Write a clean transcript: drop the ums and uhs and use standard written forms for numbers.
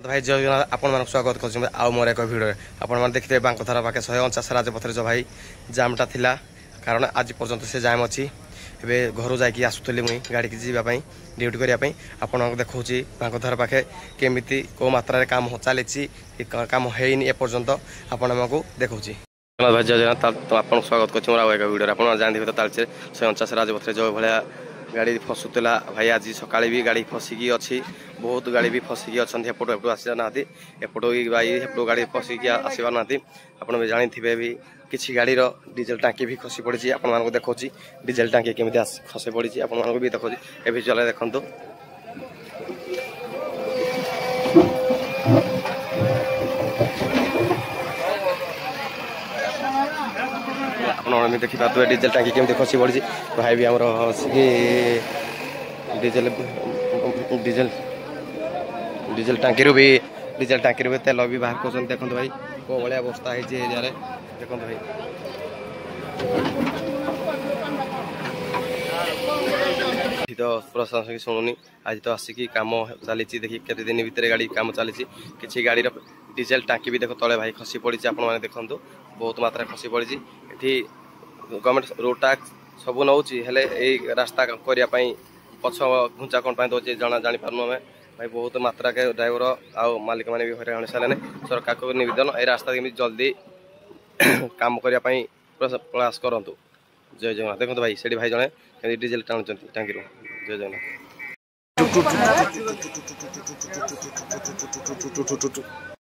भाई जय जगन्नाथ आपण स्वागत कर आउ मोर एक भिडियो आपने देखते बांकधारा पाखे 149 राजपथ जो भाई जामटा थिला कारण आज पर्यंत से जाम अच्छी ए घर जाकि आसुली मुई गाड़ी की जावाई ड्यूटी करने आपको देखा बांकधारा पाखे केमी कौ मात्रा काम चली काम होनी एपर्यंत आपण देखा भाई जय जगन्नाथ आपको स्वागत कर भिडियो आप जानते तो तालचे 149 राजपथ जो भाया गाड़ी फसुला भाई आज सका भी गाड़ी फसिकी अच्छी बहुत गाड़ी भी फसिकी अच्छा एपटू एपटू आसी ना एपटू भाई एपटू गाड़ी फसिकी आसबार ना आपड़ भी जानी भी किसी गाड़ी डीजेल टांकी भी खसी पड़ी आपको देखा डीजेल टांकी केमी खसी पड़ी आपको भी देखा ए भिजुआल देखु आप देखिए डीजेल टांकी केमी खसी पड़ी भाई भी आमर डीजेल डीजेल डीजेल टांकी भी तेल भी बाहर कर देखते भाई कौ भाया अवस्था है देखते भाई तो प्रशासन शुणुनी आज तो आसिकी काम चली देखिए केते दिन भितर गाड़ी काम चली किसी गाड़ी डीजेल टांकी भी देखो तले भाई खसी पड़ी आपने देखु बहुत मात्रा खसी पड़ी ये गवर्नमेंट रोड टैक्स सब नौ रास्ता करने पछ घुंचा कौन दौर जना जापार आम भाई बहुत मात्रा के ड्राइवर आउ मालिक मैंने भी हईराण सारे सरकार को निवेदन ये रास्ता जल्दी काम करने प्रयास करूँ। जय जगन्नाथ देखो भाई से भाई जड़े डीजेल टाणुं टांगी जय जगन्नाथ।